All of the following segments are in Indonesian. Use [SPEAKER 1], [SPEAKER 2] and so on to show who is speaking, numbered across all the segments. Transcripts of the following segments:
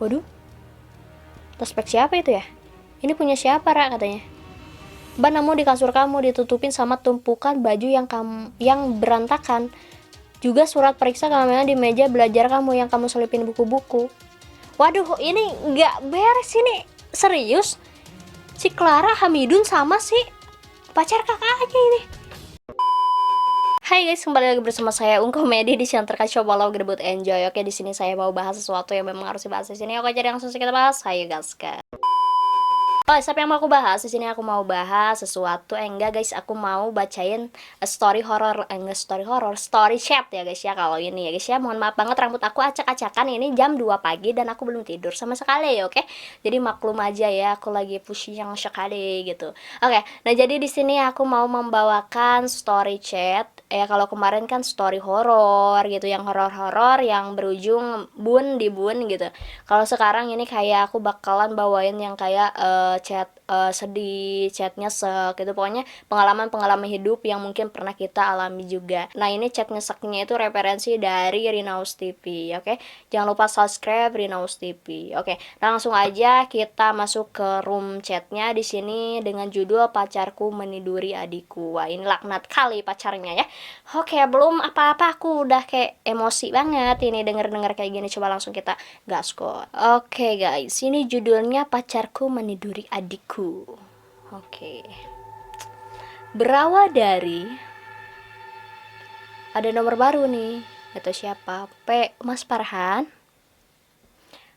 [SPEAKER 1] Waduh, prospek siapa itu ya? Ini punya siapa, Ra, katanya. Mbak, namun di kasur kamu ditutupin sama tumpukan baju yang berantakan. Juga surat periksa keamanan di meja belajar kamu yang kamu selipin buku-buku. Waduh, ini nggak beres ini. Serius? Si Clara Hamidun sama si pacar kakaknya ini. Hai guys, kembali lagi bersama saya Komedi di channel terkacau balau gerbut enjoy. Oke, di sini saya mau bahas sesuatu yang memang harus dibahas di sini. Oke, jadi langsung kita bahas. Ayo gaskan. Oh, siapa yang mau aku bahas? Di sini aku mau bahas sesuatu. Enggak guys, aku mau bacain story horror. Enggak story horror, story chat ya guys ya. Kalau ini ya guys ya, mohon maaf banget rambut aku acak-acakan. Ini jam 2 pagi dan aku belum tidur sama sekali ya, oke? Jadi maklum aja ya, aku lagi pusing yang sekali gitu. Oke, nah jadi di sini aku mau membawakan story chat. Ya kalau kemarin kan story horror gitu, yang horror-horror yang berujung bun di bun gitu. Kalau sekarang ini kayak aku bakalan bawain yang kayak chat sedih, chat nyesek gitu. Pokoknya pengalaman-pengalaman hidup yang mungkin pernah kita alami juga. Nah, ini chat nyeseknya itu referensi dari Rinaus TV, oke? Jangan lupa subscribe Rinaus TV. Oke, langsung aja kita masuk ke room chatnya di sini dengan judul Pacarku Meniduri Adikku. Wah, ini laknat kali pacarnya ya. Oke, belum apa-apa aku udah kayak emosi banget ini denger-denger kayak gini. Coba langsung kita gaskot. Oke guys, ini judulnya Pacarku Meniduri Adikku. Oke. Berawal dari ada nomor baru nih. Atau siapa? Mas Farhan.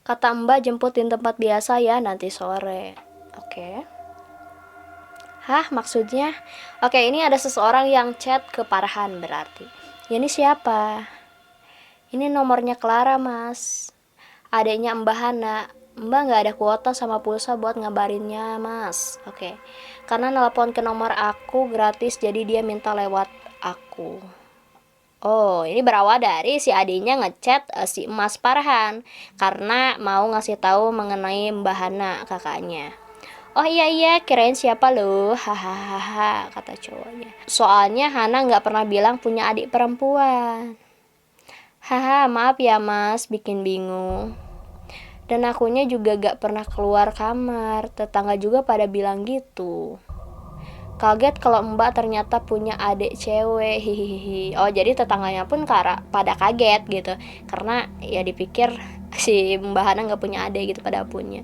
[SPEAKER 1] Kata Mbak jemput di tempat biasa ya nanti sore. Oke. Hah, maksudnya? Oke, ini ada seseorang yang chat ke Farhan berarti. Ini siapa? Ini nomornya Clara, Mas. Adanya Mbak Hana. Mbak nggak ada kuota sama pulsa buat ngabarinnya, Mas. Oke. Karena nelpon ke nomor aku gratis, jadi dia minta lewat aku. Oh, ini berawal dari si adiknya ngechat si Mas Farhan karena mau ngasih tahu mengenai Mbak Hana kakaknya. Oh iya iya, kirain siapa lo? Hahaha, kata cowoknya. Soalnya Hana nggak pernah bilang punya adik perempuan. Haha, maaf ya Mas, bikin bingung. Dan akunya juga gak pernah keluar kamar. Tetangga juga pada bilang gitu. Kaget kalau Mbak ternyata punya adik cewek. Hihihi. Oh, jadi tetangganya pun pada kaget gitu. Karena ya dipikir si Mbak Hana gak punya adik gitu, pada punya.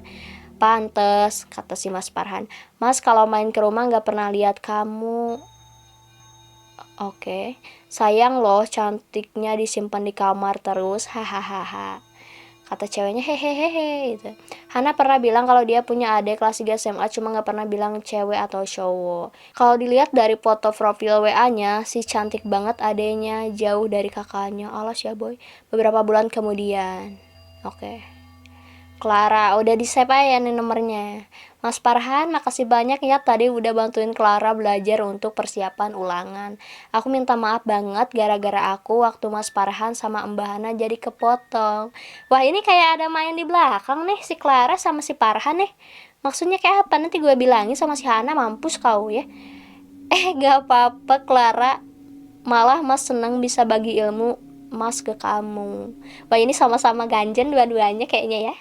[SPEAKER 1] Pantes, kata si Mas Farhan. Mas kalau main ke rumah gak pernah lihat kamu. Oke. Sayang loh, cantiknya disimpan di kamar terus. Hahaha. Kata ceweknya hehehehe gitu. Hana pernah bilang kalau dia punya adik kelas 3 SMA, cuma gak pernah bilang cewek atau cowok. Kalau dilihat dari foto profil WA-nya, si cantik banget adeknya, jauh dari kakaknya. Alas ya boy. Beberapa bulan kemudian. Oke. Clara, udah di save aja nih nomornya. Mas Farhan, makasih banyak ya tadi udah bantuin Clara belajar untuk persiapan ulangan. Aku minta maaf banget gara-gara aku waktu Mas Farhan sama Mbak Hana jadi kepotong. Wah, ini kayak ada main di belakang nih si Clara sama si Farhan nih. Maksudnya kayak apa? Nanti gue bilangin sama si Hana, mampus kau ya. Gak apa-apa Clara. Malah Mas seneng bisa bagi ilmu Mas ke kamu. Wah, ini sama-sama ganjen dua-duanya kayaknya ya.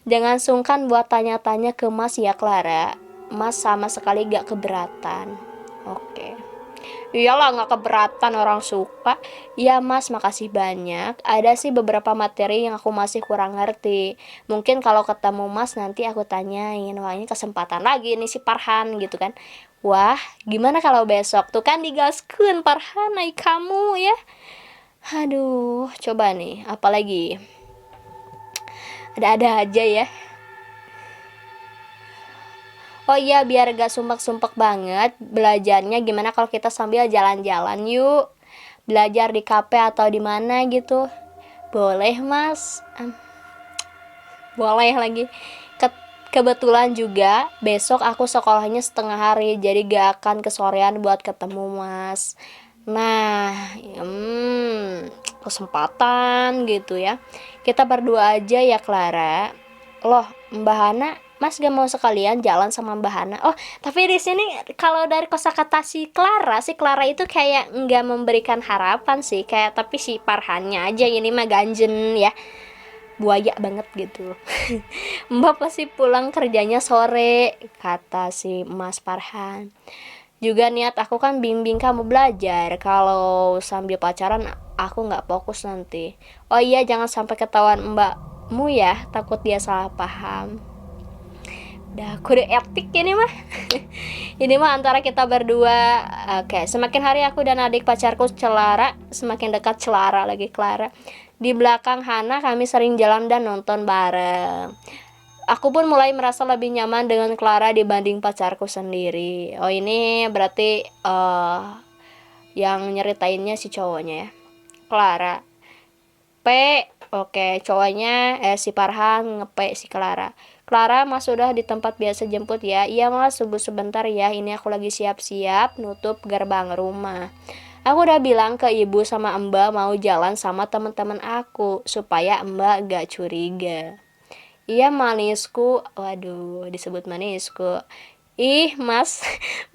[SPEAKER 1] Jangan sungkan buat tanya-tanya ke Mas ya Clara. Mas sama sekali gak keberatan. Oke. Iyalah gak keberatan, orang suka. Ya Mas, makasih banyak. Ada sih beberapa materi yang aku masih kurang ngerti. Mungkin kalau ketemu Mas nanti aku tanyain. Wah, ini kesempatan lagi nih si Farhan gitu kan. Wah, gimana kalau besok? Tuh kan digaskun Farhan, naik kamu ya. Aduh, coba nih, apalagi? Ada-ada aja ya. Oh iya, biar gak sumpek-sumpek banget belajarnya, gimana kalau kita sambil jalan-jalan yuk? Belajar di kafe atau di mana gitu? Boleh Mas. Boleh lagi. Kebetulan juga besok aku sekolahnya setengah hari, jadi gak akan kesorean buat ketemu Mas. Nah, kesempatan gitu ya. Kita berdua aja ya Clara. Loh, Mbak Hana, Mas gak mau sekalian jalan sama Mbak Hana? Oh, tapi di sini kalau dari kosakata si Clara itu kayak nggak memberikan harapan sih, kayak tapi si Farhannya aja ini mah ganjen ya. buaya banget gitu. Mbak pasti pulang kerjanya sore, kata si Mas Farhan. Juga niat aku kan bimbing kamu belajar, kalau sambil pacaran aku nggak fokus nanti. Oh iya, jangan sampai ketahuan mbakmu ya, takut dia salah paham. Udah kode etik ini mah. Ini mah antara kita berdua. Oke, semakin hari aku dan adik pacarku Celara semakin dekat. Celara lagi, Clara. Di belakang Hana kami sering jalan dan nonton bareng. Aku pun mulai merasa lebih nyaman dengan Clara dibanding pacarku sendiri. Oh, ini berarti yang nyeritainnya si cowoknya ya, Clara. P, oke, cowoknya si Farhan ngepe si Clara. Clara, mas sudah di tempat biasa jemput ya? Iya mas, tunggu sebentar ya, ini aku lagi siap-siap nutup gerbang rumah. Aku udah bilang ke ibu sama mbak mau jalan sama teman-teman aku supaya mbak gak curiga. Iya manisku, waduh disebut manisku. Ih mas,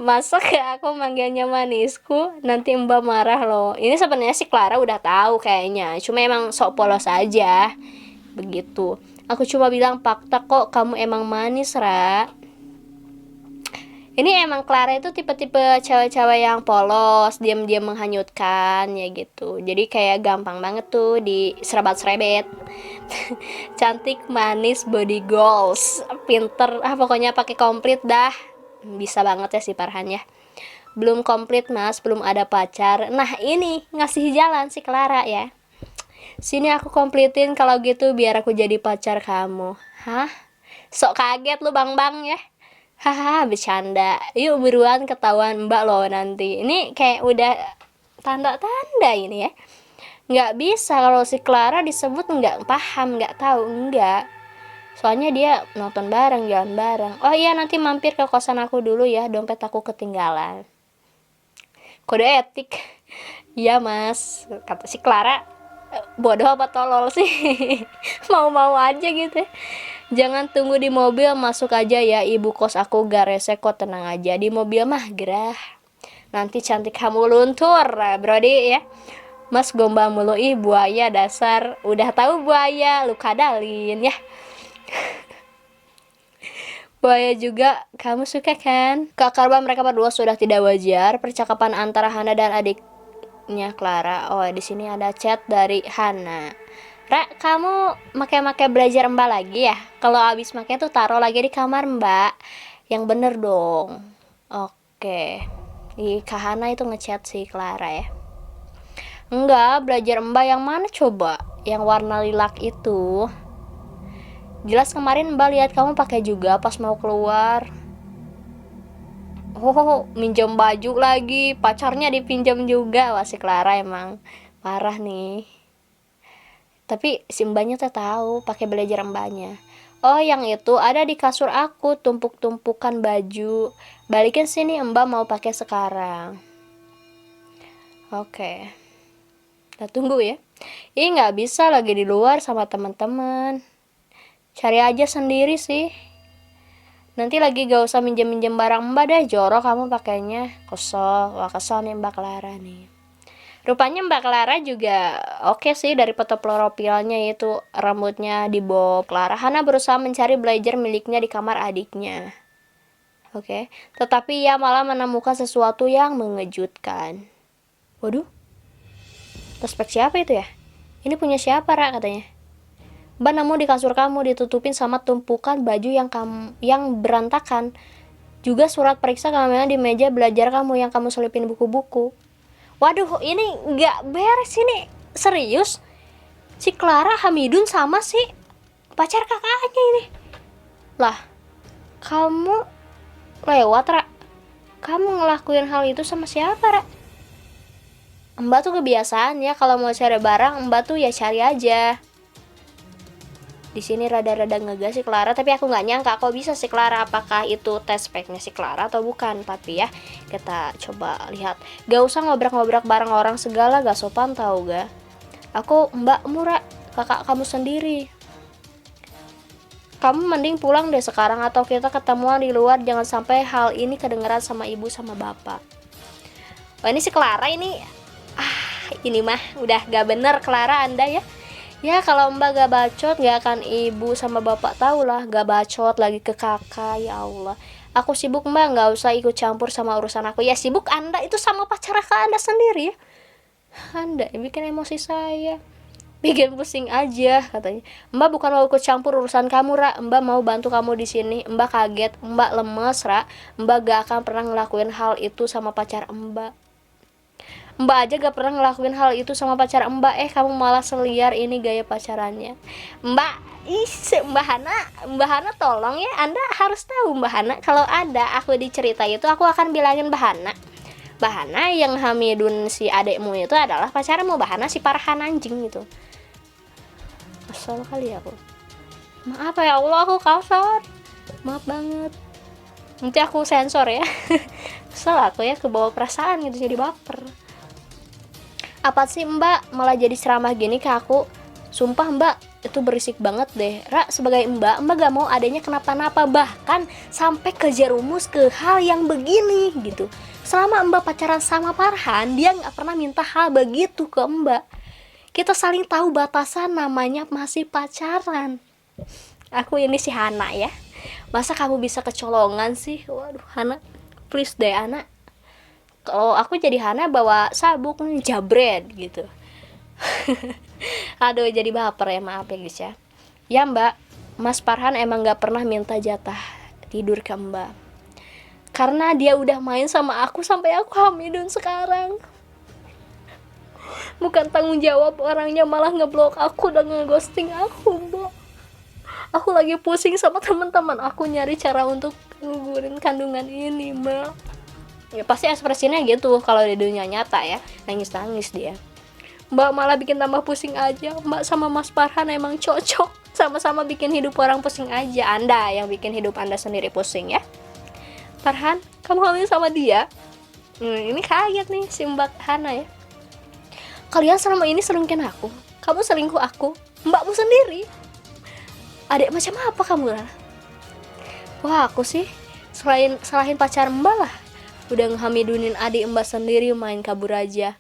[SPEAKER 1] masa kayak aku manggilnya manisku, nanti mbak marah loh. Ini sebenarnya si Clara udah tahu kayaknya, cuma emang sok polos aja begitu. Aku cuma bilang fakta kok, kamu emang manis Ra. Ini emang Clara itu tipe-tipe cewek-cewek yang polos, diam-diam menghanyutkan ya gitu. Jadi kayak gampang banget tuh diserebat-serebet. Cantik, manis, body goals, pinter, pokoknya pakai komplit dah. Bisa banget ya si Farhan ya. Belum komplit mas, belum ada pacar. Nah ini ngasih jalan si Clara ya. Sini aku komplitin kalau gitu biar aku jadi pacar kamu. Hah? Sok kaget lu bang ya. Haha, bercanda. Yuk buruan ketahuan mbak loh nanti. Ini kayak udah tanda-tanda ini ya. Nggak bisa kalau si Clara disebut nggak paham, nggak tahu, nggak. Soalnya dia nonton bareng, jalan bareng. Oh iya, nanti mampir ke kosan aku dulu ya, dompet aku ketinggalan. Kode etik. Iya mas, kata si Clara. Bodoh apa tolol sih. Mau-mau aja gitu. Jangan tunggu di mobil, masuk aja ya, ibu kos aku gak rese kok, tenang aja. Di mobil mah gerah, nanti cantik kamu luntur, brody ya. Mas gombal mulu, ih buaya dasar. Udah tahu buaya, lu kadalin ya. Buaya juga kamu suka kan? Keakraban mereka berdua sudah tidak wajar. Percakapan antara Hana dan adiknya Clara. Oh, di sini ada chat dari Hana. Ra, kamu make belajar mbak lagi ya? Kalau abis make tuh taruh lagi di kamar mbak. Yang bener dong. Oke. Di Kahana itu ngechat si Clara ya. Enggak, belajar mbak yang mana coba? Yang warna lilac itu. Jelas kemarin mbak lihat kamu pakai juga pas mau keluar. Oh, minjem baju lagi. Pacarnya dipinjam juga. Wah, si Clara emang parah nih. Tapi si mbaknya tuh tahu pakai belajar mbaknya. Oh, yang itu ada di kasur aku, tumpuk-tumpukan baju. Balikin sini, mbak mau pakai sekarang. Oke. Kita tunggu ya. Ih, nggak bisa lagi di luar sama teman-teman. Cari aja sendiri sih. Nanti lagi gak usah minjem-minjem barang mbak deh, jorok kamu pakainya. Kesel, wah kesel nih mbak Clara nih. Rupanya Mbak Clara juga oke sih dari foto profilnya, itu rambutnya di bob. Clara, Hana berusaha mencari blazer miliknya di kamar adiknya. Oke, tetapi ia malah menemukan sesuatu yang mengejutkan. Waduh, prospek siapa itu ya? Ini punya siapa, Ra, katanya. Mbak nemu di kasur kamu ditutupin sama tumpukan baju yang berantakan. Juga surat periksa kehamilان di meja belajar kamu yang kamu selipin buku-buku. Waduh, ini nggak beres ini. Serius? Si Clara Hamidun sama si pacar kakaknya ini. Lah, kamu lewat, Ra. Kamu ngelakuin hal itu sama siapa, Ra? Mbak tuh kebiasaan ya kalau mau cari barang, Mbak tuh ya cari aja. Di sini rada-rada ngegas si Clara, tapi aku nggak nyangka kok bisa si Clara, apakah itu tes speknya si Clara atau bukan. Tapi ya kita coba lihat. Gak usah ngobrak-ngobrak barang orang segala, gak sopan tau ga. Aku mbak Mura, kakak kamu sendiri. Kamu mending pulang deh sekarang atau kita ketemuan di luar, jangan sampai hal ini kedengeran sama ibu sama bapak. Wah, ini si Clara ini ini mah udah gak bener Clara Anda ya. Ya kalau mbak gak bacot gak akan ibu sama bapak tahu lah. Gak bacot lagi ke kakak, ya Allah. Aku sibuk mbak, gak usah ikut campur sama urusan aku. Ya sibuk anda itu sama pacar kakak anda sendiri ya. Anda yang bikin emosi saya, bikin pusing aja katanya. Mbak bukan mau ikut campur urusan kamu, Ra. Mbak mau bantu kamu di sini. Mbak kaget, Mbak lemes, Ra. Mbak gak akan pernah ngelakuin hal itu sama pacar Mbak. Mbak aja gak pernah ngelakuin hal itu sama pacar Mbak. Kamu malah seliar ini gaya pacarannya. Mbak, Mbak Hana tolong ya. Anda harus tahu Mbak Hana, kalau ada aku dicerita itu aku akan bilangin Mbak Hana. Mbak Hana yang hamidun si adekmu itu adalah pacarmu. Mbak Hana si parahan anjing gitu. Kesel kali aku. Maaf ya Allah, aku kasar. Maaf banget. Nanti aku sensor ya. Kesel aku ya, kebawa perasaan gitu, jadi baper. Apa sih mbak malah jadi ceramah gini ke aku? Sumpah mbak, itu berisik banget deh. Ra, sebagai mbak gak mau adanya kenapa-napa. Bahkan sampai ke jerumus ke hal yang begini gitu. Selama mbak pacaran sama Farhan, dia gak pernah minta hal begitu ke mbak. Kita saling tahu batasan, namanya masih pacaran. Aku ini si Hana ya. Masa kamu bisa kecolongan sih? Waduh Hana, please deh anak. Kalau aku jadi Hana bawa sabuk jabret gitu. Aduh jadi baper ya, maaf ya guys ya. Ya mbak, Mas Farhan emang gak pernah minta jatah tidur ke mbak, karena dia udah main sama aku sampai aku hamidun sekarang. Bukan tanggung jawab orangnya, malah ngeblok aku dan ngeghosting aku mbak. Aku lagi pusing sama teman-teman aku nyari cara untuk ngugurin kandungan ini mbak. Ya pasti ekspresinya gitu kalau di dunia nyata ya, nangis-nangis dia. Mbak malah bikin tambah pusing aja. Mbak sama Mas Farhan emang cocok, sama-sama bikin hidup orang pusing aja. Anda yang bikin hidup Anda sendiri pusing ya. Farhan, kamu hamil sama dia? Ini kaget nih si Mbak Hana ya. Kalian selama ini selingkuhin aku, kamu selingkuh aku, mbakmu sendiri. Adek macam apa kamu lah? Wah aku sih selain pacar mbak lah, udah ngehamidunin adik mbak sendiri, main kabur aja.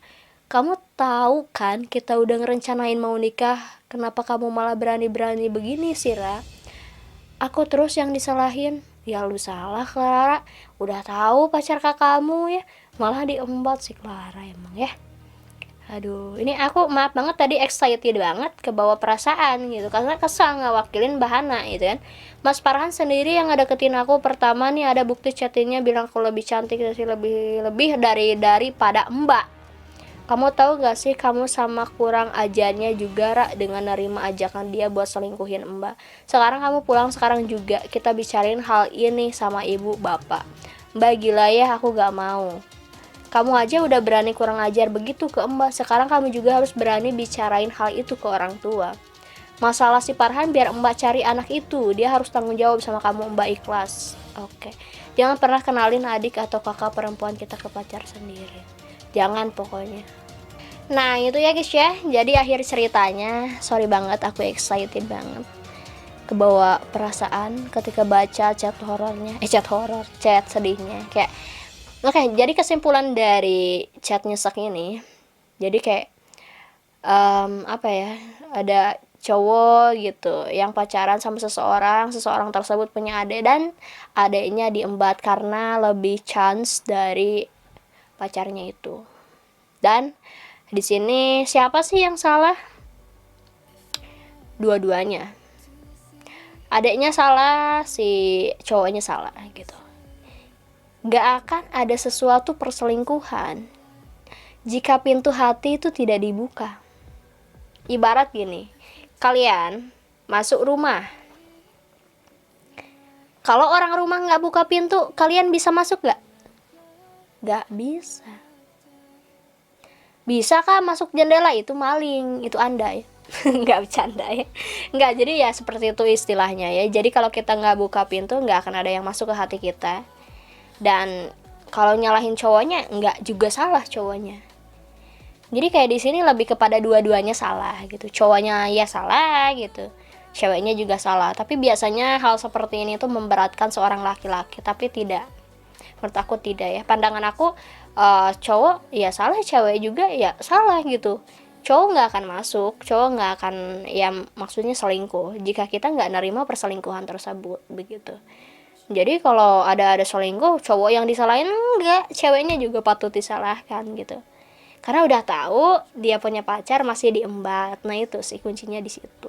[SPEAKER 1] Kamu tahu kan kita udah ngerencanain mau nikah, kenapa kamu malah berani-berani begini sih Ra? Aku terus yang disalahin. Ya lu salah Clara, udah tahu pacar kakakmu ya, malah diembat si Clara emang ya. Aduh, ini aku maaf banget tadi excited banget, kebawa perasaan gitu, karena kesal ngewakilin Bahana gitu kan. Mas Farhan sendiri yang ngedeketin aku pertama nih, ada bukti chattingnya bilang aku lebih cantik sih, lebih daripada Mbak. Kamu tahu gak sih, kamu sama kurang ajarnya juga Ra dengan nerima ajakan dia buat selingkuhin Mbak. Sekarang kamu pulang sekarang juga, kita bicarain hal ini sama ibu bapak. Mbak gila ya, aku gak mau. Kamu aja udah berani kurang ajar begitu ke Mbak, sekarang kamu juga harus berani bicarain hal itu ke orang tua. Masalah si Farhan biar Mbak cari anak itu, dia harus tanggung jawab sama kamu, Mbak ikhlas. Oke. Jangan pernah kenalin adik atau kakak perempuan kita ke pacar sendiri. Jangan pokoknya. Nah itu ya guys ya, jadi akhir ceritanya. Sorry banget, aku excited banget, kebawa perasaan ketika baca chat horornya, chat sedihnya kayak. Oke, jadi kesimpulan dari chat nyesek ini, jadi kayak apa ya, ada cowok gitu yang pacaran sama seseorang tersebut punya adik, dan adiknya diembat karena lebih chance dari pacarnya itu. Dan di sini siapa sih yang salah? Dua-duanya. Adiknya salah, si cowoknya salah gitu. Gak akan ada sesuatu perselingkuhan jika pintu hati itu tidak dibuka. Ibarat gini, kalian masuk rumah, kalau orang rumah gak buka pintu, kalian bisa masuk gak? Gak bisa. Bisa kah masuk jendela? Itu maling, itu Anda ya. Nggak bercanda ya. Nggak, jadi ya seperti itu istilahnya ya. Jadi kalau kita nggak buka pintu, nggak akan ada yang masuk ke hati kita. Dan kalau nyalahin cowoknya, nggak juga salah cowoknya. Jadi kayak di sini lebih kepada dua-duanya salah gitu. Cowoknya ya salah gitu, ceweknya juga salah. Tapi biasanya hal seperti ini tuh memberatkan seorang laki-laki, tapi tidak. Menurut aku tidak ya. Pandangan aku, cowok ya salah, cewek juga ya salah gitu. cowok nggak akan masuk, cowok nggak akan, ya maksudnya selingkuh jika kita nggak nerima perselingkuhan tersebut begitu. Jadi kalau ada selingkuh, cowok yang disalahin enggak, ceweknya juga patut disalahkan gitu. Karena udah tahu dia punya pacar masih diembat. Nah itu sih kuncinya di situ.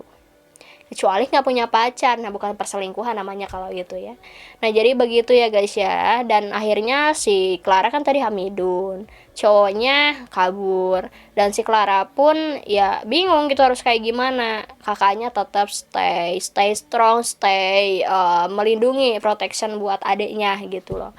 [SPEAKER 1] Kecuali nggak punya pacar, nah bukan perselingkuhan namanya kalau gitu ya. Nah jadi begitu ya guys ya. Dan akhirnya si Clara kan tadi hamidun, cowoknya kabur, dan si Clara pun ya bingung gitu harus kayak gimana. Kakaknya tetap stay strong, melindungi, protection buat adiknya gitu loh.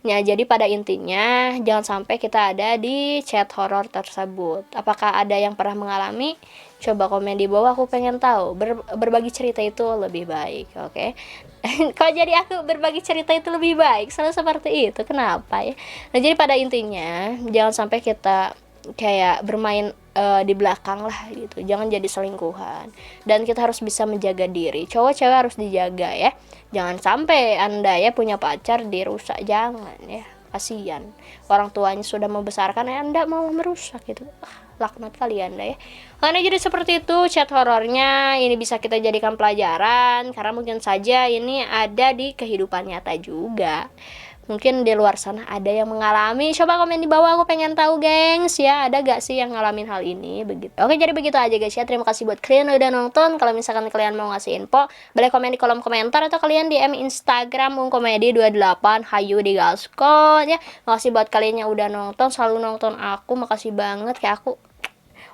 [SPEAKER 1] Ya, jadi pada intinya jangan sampai kita ada di chat horor tersebut. Apakah ada yang pernah mengalami? Coba komen di bawah, aku pengen tahu. Berbagi cerita itu lebih baik, oke? Kok jadi aku berbagi cerita itu lebih baik? Selalu seperti itu. Kenapa ya? Nah, jadi pada intinya jangan sampai kita kayak bermain di belakang lah gitu. Jangan jadi selingkuhan. Dan kita harus bisa menjaga diri. Cowok cewek harus dijaga ya. Jangan sampai Anda ya punya pacar dirusak, jangan ya. Kasihan. Orang tuanya sudah membesarkan, Anda mau merusak gitu. Laknat kali Anda ya. Karena jadi seperti itu chat horornya, ini bisa kita jadikan pelajaran karena mungkin saja ini ada di kehidupan nyata juga. Mungkin di luar sana ada yang mengalami. Coba komen di bawah, aku pengen tahu gengs ya, ada gak sih yang ngalamin hal ini begitu. Oke, jadi begitu aja guys ya. Terima kasih buat kalian udah nonton. Kalau misalkan kalian mau ngasih info, boleh komen di kolom komentar atau kalian DM Instagram ungkomedi28 hayu di gaskon ya. Makasih buat kalian yang udah nonton, selalu nonton aku. Makasih banget, kayak aku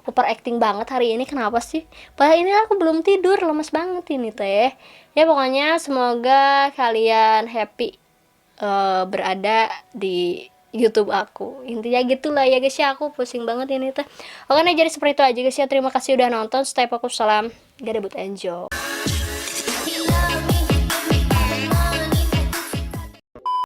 [SPEAKER 1] overacting banget hari ini, kenapa sih? Padahal ini aku belum tidur, lemes banget ini teh. Ya pokoknya semoga kalian happy berada di YouTube aku. Intinya gitulah ya guys ya, aku pusing banget ini teh. Oke, nah jadi seperti itu aja guys ya. Terima kasih udah nonton. Stay fokus, salam, gak debut enjoy.